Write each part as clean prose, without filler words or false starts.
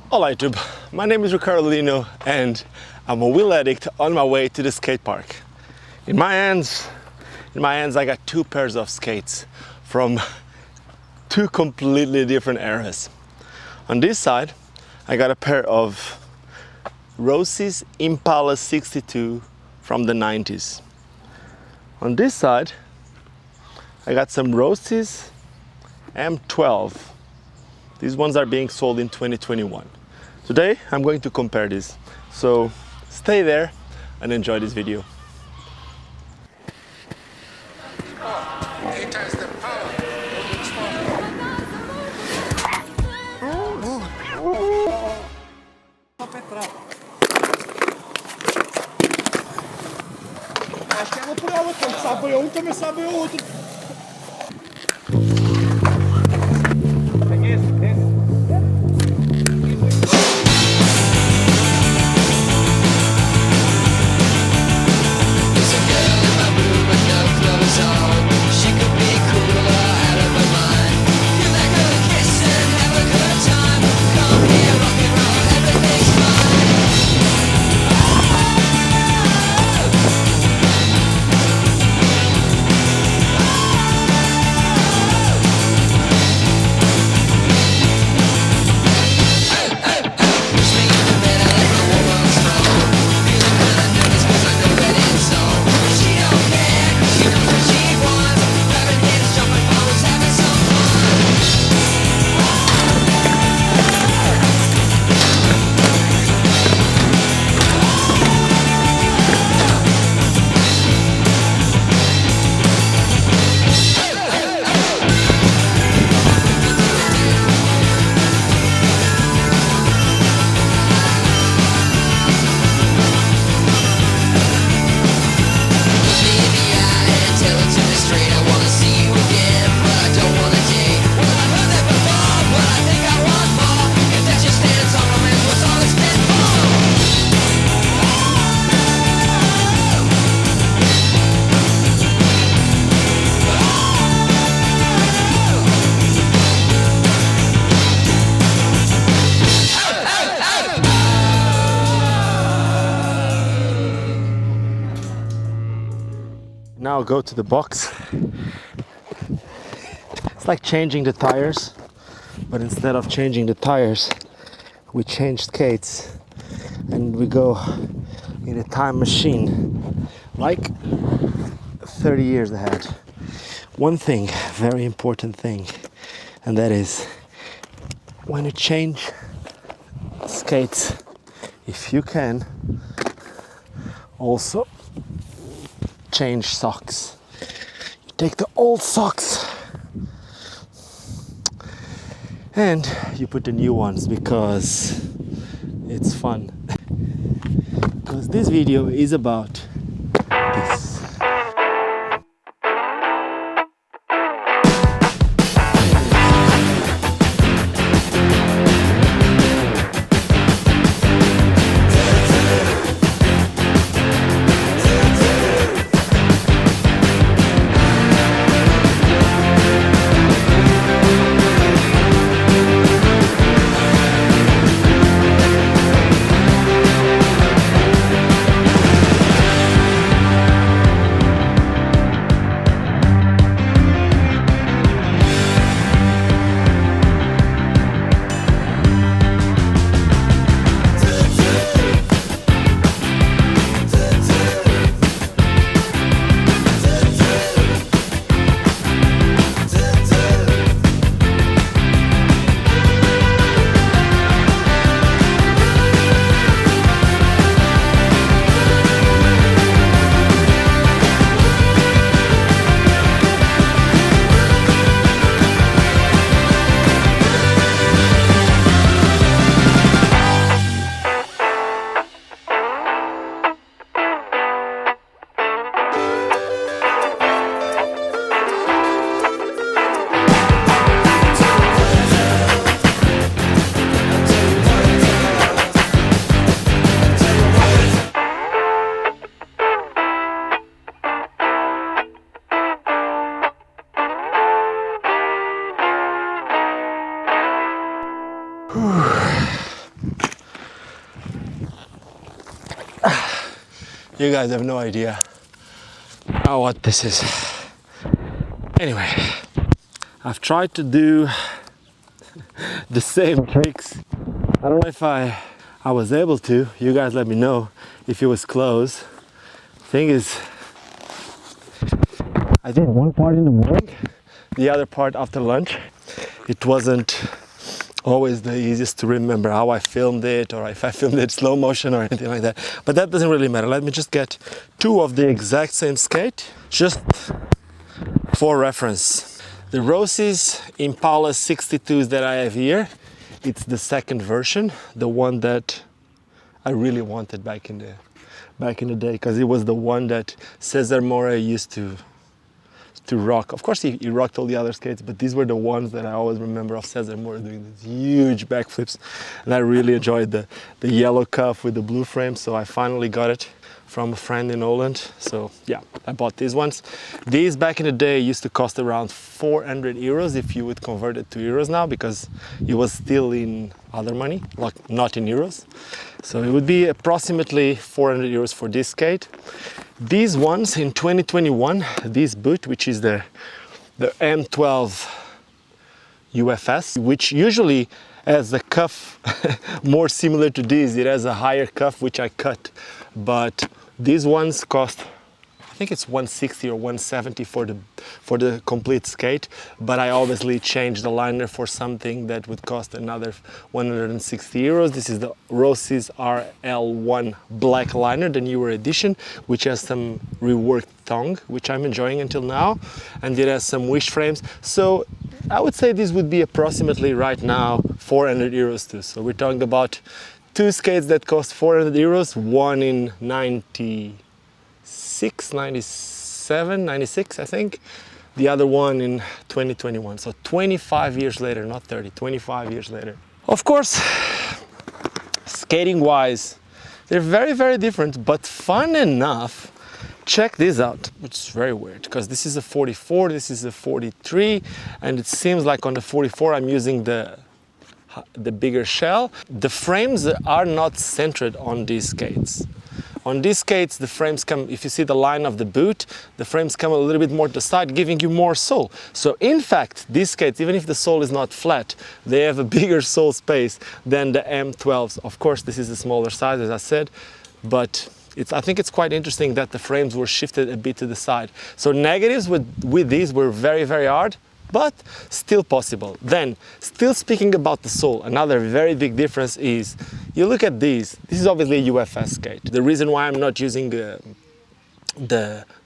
Hola YouTube, my name is Ricardo Lino and I'm a wheel addict on my way to the skate park. In my hands I got two pairs of skates from two completely different eras. On this side I got a pair of Roces Impala 62 from the 90s. On this side I got some Roces M12. These ones are being sold in 2021. Today I'm going to compare these, so stay there and enjoy this video. Acho que eu vou por ela, quando sabe um, também sabe o outro. Tem esse. Now go to the box. It's like changing the tires, but instead of changing the tires, we change skates and we go in a time machine, like 30 years ahead. One thing, very important thing, and that is when you change skates, if you can, also change socks. You take the old socks and you put the new ones because it's fun. Because this video is about this. You guys have no idea what this is. Anyway, I've tried to do the same tricks. I don't know if I was able to. You guys let me know if it was close. Thing is, I did one part in the morning, the other part after lunch. It wasn't always the easiest to remember how I filmed it, or if I filmed it slow motion or anything like that. But that doesn't really matter. Let me just get two of the exact same skate, just for reference. The Roces Impala 62s that I have here, it's the second version, the one that I really wanted back in the day, because it was the one that Cesar Moura used to rock. Of course, he rocked all the other skates, but these were the ones that I always remember of Cesar Moura doing these huge backflips. And I really enjoyed the yellow cuff with the blue frame, so I finally got it from a friend in Holland. So yeah, I bought these ones. These back in the day used to cost around 400 euros if you would convert it to euros now, because it was still in other money, like not in euros. So it would be approximately 400 euros for this skate. These ones in 2021, this boot, which is the M12 UFS, which usually has a cuff more similar to this. It has a higher cuff, which I cut. But these ones cost, I think it's 160 or 170 for the complete skate. But I obviously changed the liner for something that would cost another 160 euros. This is the Roces RL1 black liner, the newer edition, which has some reworked tongue, which I'm enjoying until now. And it has some wish frames. So I would say this would be approximately right now 400 euros too. So we're talking about two skates that cost 400 euros, one in 96, 97, 96, I think. The other one in 2021. So 25 years later, not 30, 25 years later. Of course, skating wise, they're very, very different, but fun enough. Check this out, which is very weird, because this is a 44, this is a 43, and it seems like on the 44 I'm using the bigger shell. The frames are not centered on these skates. On these skates, the frames come, if you see the line of the boot, the frames come a little bit more to the side, giving you more sole. So in fact, these skates, even if the sole is not flat, they have a bigger sole space than the M12s. Of course, this is a smaller size, as I said, but I think it's quite interesting that the frames were shifted a bit to the side. So negatives with these were very, very hard, but still possible. Then, still speaking about the sole, another very big difference is, you look at these, this is obviously a UFS skate. The reason why I'm not using the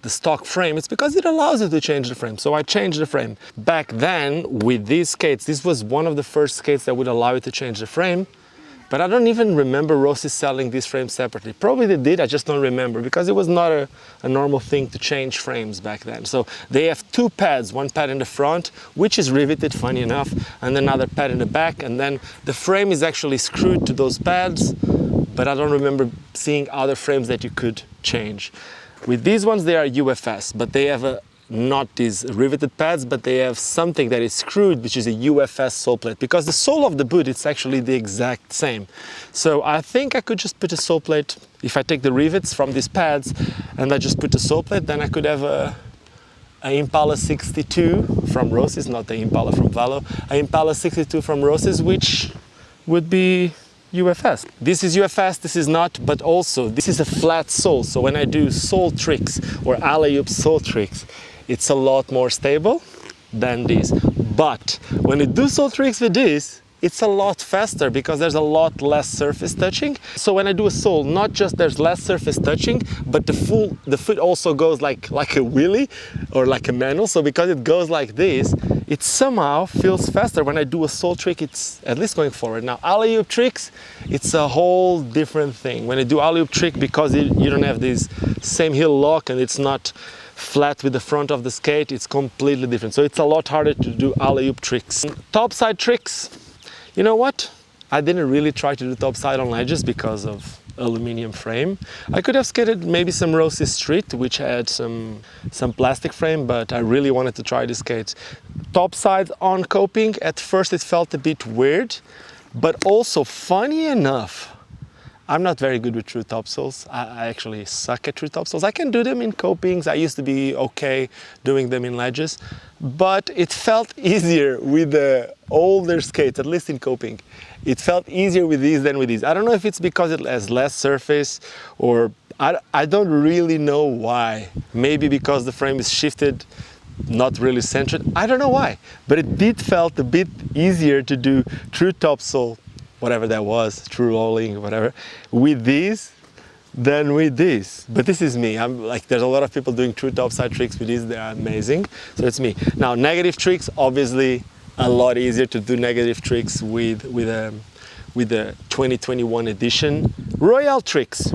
stock frame, it's because it allows you to change the frame. So I changed the frame. Back then, with these skates, this was one of the first skates that would allow you to change the frame. But I don't even remember Roces selling these frames separately. Probably they did, I just don't remember, because it was not a normal thing to change frames back then. So they have two pads, one pad in the front, which is riveted, funny enough, and another pad in the back, and then the frame is actually screwed to those pads, but I don't remember seeing other frames that you could change. With these ones, they are UFS, but they have not these riveted pads, but they have something that is screwed, which is a UFS sole plate, because the sole of the boot, it's actually the exact same. So I think I could just put a sole plate, if I take the rivets from these pads and I just put a sole plate, then I could have a Impala 62 from Roces, not the Impala from Valo, a Impala 62 from Roces, which would be UFS. This is UFS, this is not, but also this is a flat sole. So when I do sole tricks or alley-oop sole tricks, it's a lot more stable than this. But when you do sole tricks with this, it's a lot faster because there's a lot less surface touching. So when I do a sole, not just there's less surface touching, but the foot also goes like a wheelie or like a manual. So because it goes like this, it somehow feels faster. When I do a sole trick, it's at least going forward. Now alley-oop tricks, it's a whole different thing. When I do alley-oop trick, because you don't have this same heel lock and it's not flat with the front of the skate, it's completely different. So it's a lot harder to do alley-oop tricks. Topside tricks, you know what? I didn't really try to do topside on ledges because of aluminum frame. I could have skated maybe some Roces Street, which had some plastic frame, but I really wanted to try the skates. Topside on coping, at first it felt a bit weird, but also funny enough, I'm not very good with true topsoils. I actually suck at true topsoils. I can do them in copings. I used to be okay doing them in ledges, but it felt easier with the older skates, at least in coping. It felt easier with these than with these. I don't know if it's because it has less surface, or I don't really know why. Maybe because the frame is shifted, not really centered. I don't know why, but it did felt a bit easier to do true topsoil, whatever that was, true rolling, whatever, with these than with these. But this is me. I'm like, there's a lot of people doing true topside tricks with these. They're amazing. So it's me. Now, negative tricks, obviously a lot easier to do negative tricks with the 2021 edition. Royale tricks.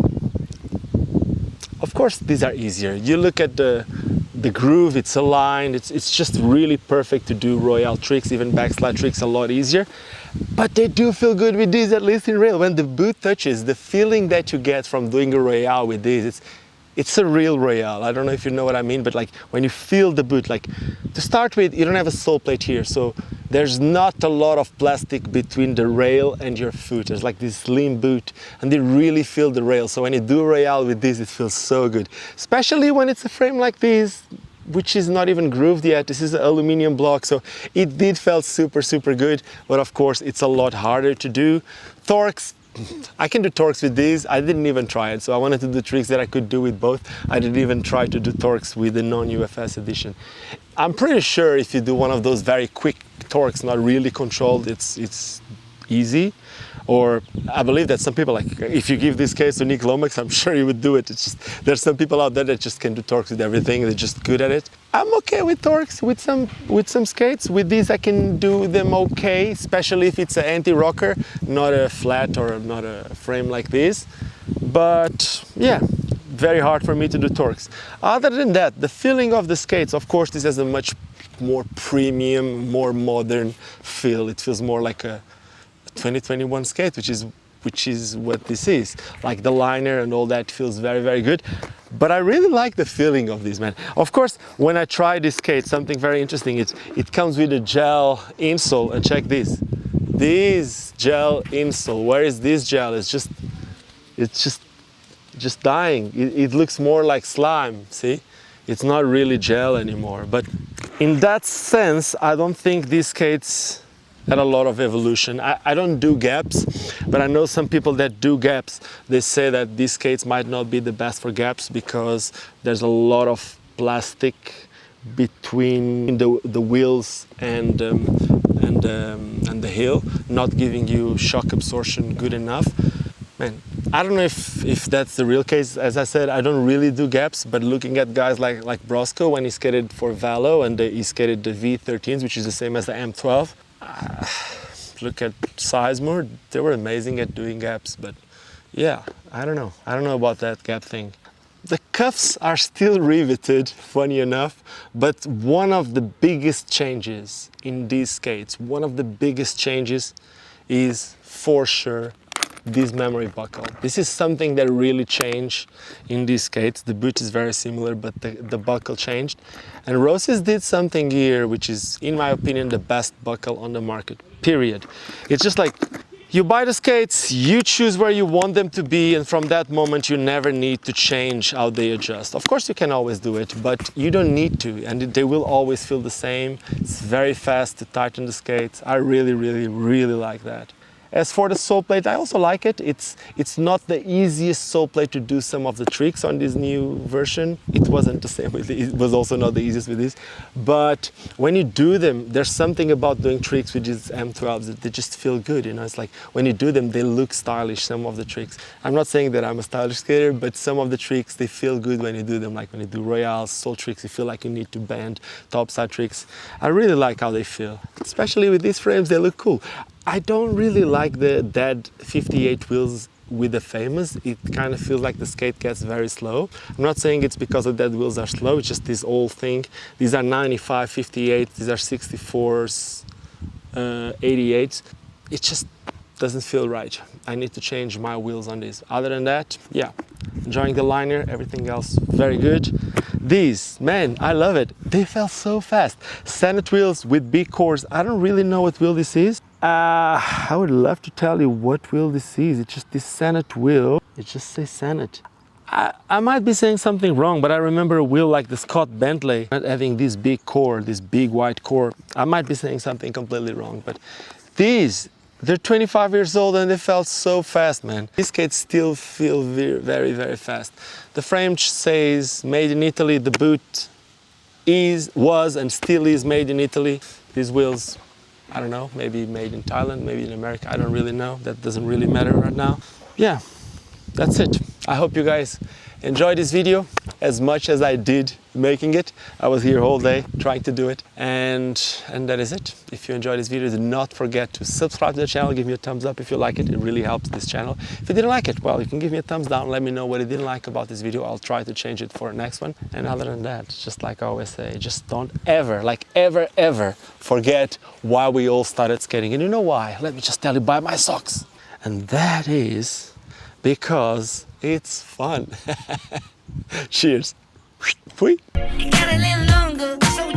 Of course, these are easier. You look at the groove, it's aligned, it's just really perfect to do Royale tricks, even backslide tricks a lot easier. But they do feel good with these, at least in rail. When the boot touches, the feeling that you get from doing a Royale with these, it's a real Royale. I don't know if you know what I mean, but like when you feel the boot, like to start with, you don't have a Soleplate here, so there's not a lot of plastic between the rail and your foot. There's like this slim boot, and they really feel the rail. So when you do a Royale with this, it feels so good. Especially when it's a frame like this, which is not even grooved yet. This is an aluminum block, so it did feel super, super good, but of course it's a lot harder to do. Torques, I can do torques with these. I didn't even try it, so I wanted to do tricks that I could do with both. I didn't even try to do torques with the non-UFS edition. I'm pretty sure if you do one of those very quick torques, not really controlled, it's easy. Or I believe that some people, like if you give this case to Nick Lomax, I'm sure he would do it. It's just, there's some people out there that just can do torques with everything. They're just good at it. I'm okay with torques with some skates. With these I can do them okay, especially if it's an anti-rocker, not a flat or not a frame like this. But yeah, very hard for me to do torques. Other than that, the feeling of the skates, of course, this has a much more premium, more modern feel. It feels more like a 2021 skate, which is what this is. Like the liner and all that feels very, very good. But I really like the feeling of these, man. Of course, when I try this skate, something very interesting is it comes with a gel insole, and check this. This gel insole, where is this gel? It's just dying. It looks more like slime, see? It's not really gel anymore. But in that sense, I don't think these skates had a lot of evolution. I don't do gaps, but I know some people that do gaps. They say that these skates might not be the best for gaps because there's a lot of plastic between the wheels and the heel, not giving you shock absorption good enough. Man, I don't know if that's the real case. As I said, I don't really do gaps, but looking at guys like Brosco when he skated for Valo and he skated the V13s, which is the same as the M12. Look at Sizemore, they were amazing at doing gaps, but yeah, I don't know about that gap thing. The cuffs are still riveted, funny enough, but one of the biggest changes in these skates, one of the biggest changes is for sure this memory buckle. This is something that really changed in these skates. The boot is very similar, but the buckle changed. And Roces did something here, which is, in my opinion, the best buckle on the market, period. It's just like, you buy the skates, you choose where you want them to be, and from that moment you never need to change how they adjust. Of course you can always do it, but you don't need to, and they will always feel the same. It's very fast to tighten the skates. I really, really, really like that. As for the Soleplate, I also like it. It's not the easiest Soleplate to do some of the tricks on this new version. It wasn't the same with it was also not the easiest with this. But when you do them, there's something about doing tricks with these M12s that they just feel good, you know. It's like when you do them, they look stylish, some of the tricks. I'm not saying that I'm a stylish skater, but some of the tricks, they feel good when you do them. Like when you do Royales, Soul tricks, you feel like you need to bend, topside tricks. I really like how they feel. Especially with these frames, they look cool. I don't really like the dead 58 wheels with the famous. It kind of feels like the skate gets very slow. I'm not saying it's because the dead wheels are slow, it's just this old thing. These are 95, 58, these are 64s, 88s. It just doesn't feel right. I need to change my wheels on this. Other than that, yeah, enjoying the liner, everything else very good. These, man, I love it. They fell so fast. Senate wheels with big cores. I don't really know what wheel this is. I would love to tell you what wheel this is. It's just this Senate wheel. It just says Senate. I might be saying something wrong, but I remember a wheel like the Scott Bentley not having this big core, this big white core. I might be saying something completely wrong, but these, they're 25 years old and they felt so fast, man. These skates still feel very, very fast. The frame says made in Italy. The boot was and still is made in Italy. These wheels, I don't know, maybe made in Thailand, maybe in America. I don't really know. That doesn't really matter right now. Yeah, that's it. I hope you guys enjoyed this video as much as I did making it. I was here all day trying to do it, and that is it. If you enjoyed this video, do not forget to subscribe to the channel. Give me a thumbs up if you like it. It really helps this channel. If you didn't like it, well, you can give me a thumbs down. Let me know what you didn't like about this video. I'll try to change it for the next one. And other than that, just like I always say, just don't ever, like ever forget why we all started skating. And you know why? Let me just tell you, by my socks. And that is because it's fun. Cheers. Got a little longer, so